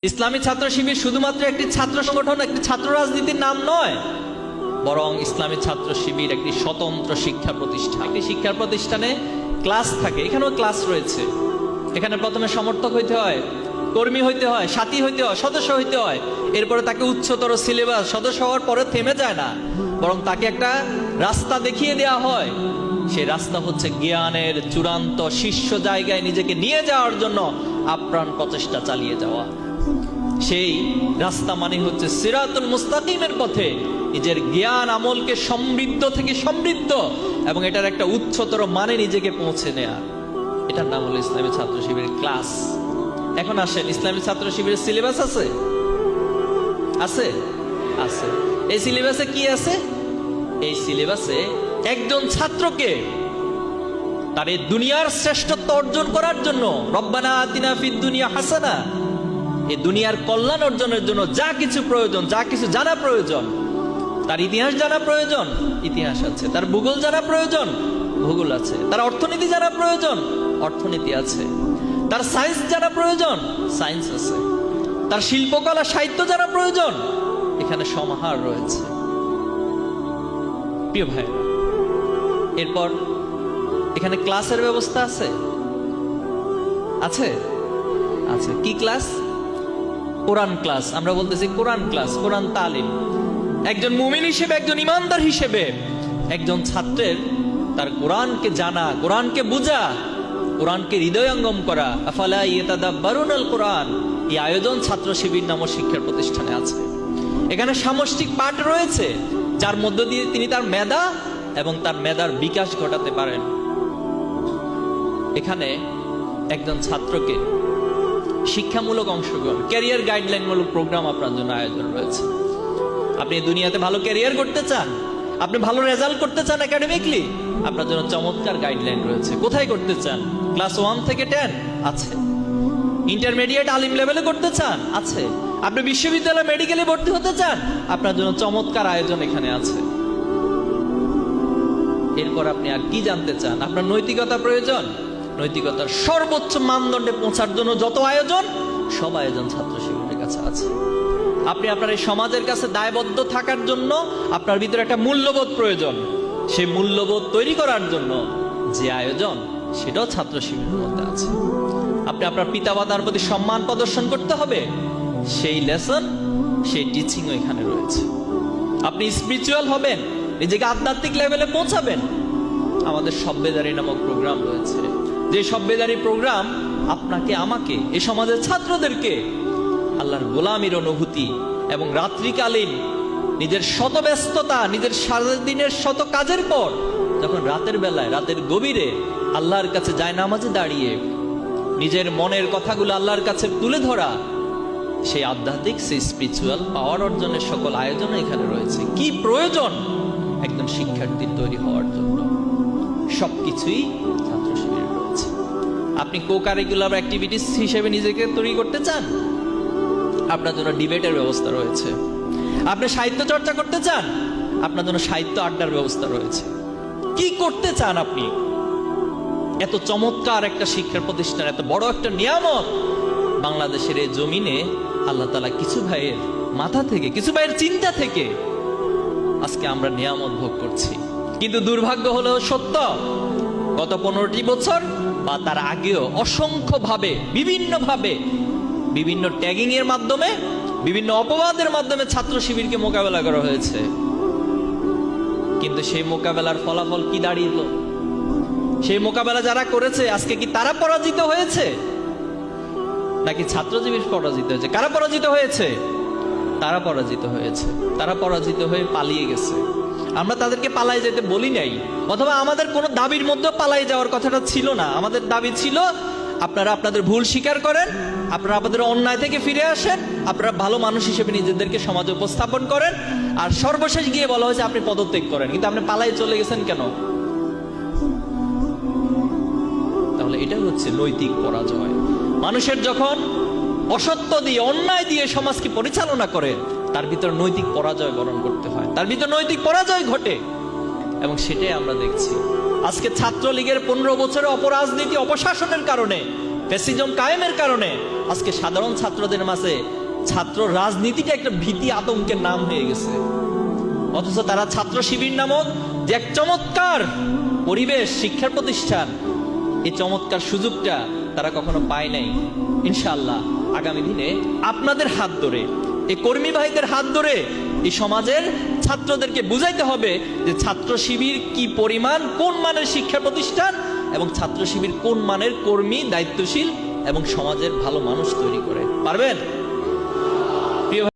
ইসলামী ছাত্র শিবির শুধুমাত্র একটি ছাত্র সংগঠন, একটি ছাত্র রাজনীতির নাম নয়, বরং ইসলামী ছাত্র শিবির একটি স্বতন্ত্র শিক্ষা প্রতিষ্ঠান। একটি শিক্ষা প্রতিষ্ঠানে ক্লাস থাকে, এখানেও ক্লাস রয়েছে। এখানে প্রথমে সমর্থক হইতে হয়, কর্মী হইতে হয়, সাথী হইতে হয়, সদস্য হইতে হয়। এরপরে তাকে উচ্চতর সিলেবাস, সদস্য হওয়ার পরে থেমে যায় না, বরং তাকে একটা রাস্তা দেখিয়ে দেওয়া হয়। সেই রাস্তা হচ্ছে জ্ঞানের চূড়ান্ত শীর্ষ জায়গায় নিজেকে নিয়ে যাওয়ার জন্য আপ্রাণ প্রচেষ্টা চালিয়ে যাওয়া। সেই রাস্তা মানে হচ্ছে সিরাতুল মুস্তাকিমের পথে নিজের জ্ঞান আমলকে সমৃদ্ধ থেকে সমৃদ্ধ এবং এটার একটা উচ্চতর মানে নিজেকে পৌঁছে নেয়া। এটার নাম হলো ইসলামী ছাত্র শিবিরের ক্লাস। এখন আসেন, ইসলামী ছাত্র শিবিরের সিলেবাস আছে? আছে, আছে। এই সিলেবাসে কি আছে? এই সিলেবাসে একজন ছাত্রকে তার এই দুনিয়ার শ্রেষ্ঠত্ব অর্জন করার জন্য, রব্বানা আতিনা ফিদ দুনিয়া হাসানা, এই দুনিয়ার কল্যাণ অর্জনের জন্য যা কিছু প্রয়োজন, যা কিছু জানা প্রয়োজন, তার ইতিহাস জানা প্রয়োজন, ইতিহাস আছে। তার ভূগোল জানা প্রয়োজন, ভূগোল আছে। তার অর্থনীতি জানা প্রয়োজন, অর্থনীতি আছে। তার সায়েন্স জানা প্রয়োজন, সায়েন্স আছে। তার শিল্পকলা সাহিত্য জানা প্রয়োজন, এখানে সমাহার রয়েছে। প্রিয় ভাই, এরপর এখানে ক্লাসের ব্যবস্থা আছে, আছে, আছে। কি ক্লাস? কোরআন ক্লাস। আমরা বলতেছি কোরআন ক্লাস, কোরআন তালিম। একজন মুমিন হিসেবে, একজন ইমানদার হিসেবে একজন ছাত্রের তার কোরআনকে জানা, কোরআনকে বুঝা, কোরআনকে হৃদয়ঙ্গম করা, আফালা ইয়াতাদাব্বারুনাল কোরআন, এই আয়োজন ছাত্র শিবির নামক শিক্ষা প্রতিষ্ঠানে আছে। এখানে সামষ্টিক পাঠ রয়েছে, যার মধ্য দিয়ে তিনি তার মেধা এবং তার মেধার বিকাশ ঘটাতে পারেন। এখানে একজন ছাত্রকে শিক্ষামূলক অংশগ্রহণ, ক্যারিয়ার গাইডলাইনমূলক প্রোগ্রাম আপনার জন্য আয়োজন রয়েছে। আপনি দুনিয়াতে ভালো ক্যারিয়ার করতে চান, আপনি ভালো রেজাল্ট করতে চান একাডেমিকলি, আপনার জন্য চমৎকার গাইডলাইন রয়েছে। কোথায় করতে চান? ক্লাস 1 থেকে 10 আছে। ইন্টারমিডিয়েট আলিম লেভেলে করতে চান, আছে। আপনি বিশ্ববিদ্যালয় মেডিকেলে ভর্তি হতে চান, আপনার জন্য চমৎকার আয়োজন এখানে আছে। এরপর আপনি আর কি জানতে চান? আপনার নৈতিকতা প্রয়োজন, নৈতিকতার সর্বোচ্চ মানদণ্ডে পৌঁছার জন্য যত আয়োজন, সব আয়োজন ছাত্র শিবিরের কাছে আছে। আপনি আপনার এই সমাজের কাছে দায়বদ্ধ থাকার জন্য আপনার ভিতরে একটা মূল্যবোধ প্রয়োজন। সেই মূল্যবোধ তৈরি করার জন্য যে আয়োজন, সেটাও ছাত্র শিবিরের মধ্যে আছে। আপনি আপনার পিতামাতার প্রতি সম্মান প্রদর্শন করতে হবে, সেই লেসন, সেই টিচিংও এখানে রয়েছে। আপনি স্পিরিচুয়াল হবেন, নিজেকে আধ্যাত্মিক লেভেলে পৌঁছাবেন, আমাদের সভ্যদারি নামক প্রোগ্রাম রয়েছে। যে সভ্যদারি প্রোগ্রাম আপনাকে, আমাকে, এই সমাজের ছাত্রদেরকে আল্লাহর গোলামির অনুভূতি এবং রাত্রিকালীন নিজের শত ব্যস্ততা, নিজের সারাদিনের শত কাজের পর যখন রাতের বেলায়, রাতের গভীরে আল্লাহর কাছে জায়নামাজে দাঁড়িয়ে নিজের মনের কথাগুলো আল্লাহর কাছে তুলে ধরা, সেই আধ্যাত্মিক, সেই স্পিরিচুয়াল পাওয়ার অর্জনের সকল আয়োজন এখানে রয়েছে। কি প্রয়োজন একজন শিক্ষার্থীর তৈরি হওয়ার জন্য? সবকিছুই ছাত্র শিবিরে রয়েছে। আপনি কো কারিকুলার অ্যাক্টিভিটিস হিসেবে নিজেকে তৈরি করতে চান, আপনার জন্য ডিবেটের ব্যবস্থা রয়েছে। আপনি সাহিত্য চর্চা করতে চান, আপনার জন্য সাহিত্য আড্ডার ব্যবস্থা রয়েছে। কি করতে চান আপনি? এত চমৎকার একটা শিক্ষা প্রতিষ্ঠান, এত বড় একটা নিয়ামত বাংলাদেশের এই জমিনে আল্লাহ তাআলা কিছু ভাইয়ের মাথা থেকে, কিছু ভাইয়ের চিন্তা থেকে আজকে আমরা নিয়ামত ভোগ করছি। কিন্তু দুর্ভাগ্য হলো সত্য, গত 15টি বছর বা তার আগেও অসংখ্যভাবে, বিভিন্নভাবে, বিভিন্ন ট্যাগিং এর মাধ্যমে, বিভিন্ন অপবাদের মাধ্যমে ছাত্র শিবিরকে মোকাবেলা করা হয়েছে। কিন্তু সেই মোকাবেলার ফলাফল কি দাঁড়িয়েছিল? সেই মোকাবেলা যারা করেছে আজকে কি তারা পরাজিত হয়েছে, নাকি ছাত্র শিবির পরাজিত হয়েছে? কারা পরাজিত হয়েছে? তারা পরাজিত হয়েছে। তারা পরাজিত হয়ে পালিয়ে গেছে। আমরা তাদেরকে পালাই যেতে বলি নাই, অথবা আমাদের কোনো দাবির মধ্যে পালাই যাওয়ার কথাটা ছিল না। আমাদের দাবি ছিল, আপনারা আপনাদের ভুল স্বীকার করেন, আপনারা আপনাদের অন্যায় থেকে ফিরে আসেন, আপনারা ভালো মানুষ হিসেবে নিজেদেরকে সমাজে উপস্থাপন করেন, আর সর্বশেষ গিয়ে বলা হয়েছে আপনি পদত্যাগ করেন। কিন্তু আপনি পালাই চলে গেছেন কেন? তাহলে এটা হচ্ছে নৈতিক পরাজয়। মানুষের যখন অসত্য দিয়ে, অন্যায় দিয়ে সমাজকে পরিচালনা করে, তার ভিতর নৈতিক পরাজয় বরণ করতে হয়, তার ভিতর নৈতিক পরাজয় ঘটে। এবং সেটাই আমরা দেখছি আজকে ছাত্রলীগের 15 বছরের অপরাজনীতি, অপশাসনের কারণে ফ্যাসিজম কায়েমের কারণে আজকে সাধারণ ছাত্রদের মাঝে ছাত্র রাজনীতিটা একটা ভীতি আতঙ্কের নাম হয়ে গেছে। অথচ তারা ছাত্র শিবির নামক যে এক চমৎকার পরিবেশ, শিক্ষার প্রতিষ্ঠান, এই চমৎকার সুযোগটা তারা কখনো পায় নাই। ইনশাআল্লাহ আগামী দিনে আপনাদের হাত ধরে, এই কর্মী ভাইদের হাত ধরে এই সমাজের ছাত্রদেরকে বুঝাইতে হবে যে ছাত্র শিবির কি পরিমাণ, কোন মানের শিক্ষা প্রতিষ্ঠান, এবং ছাত্র শিবির কোন মানের কর্মী, দায়িত্বশীল এবং সমাজের ভালো মানুষ তৈরি করে। পারবেন?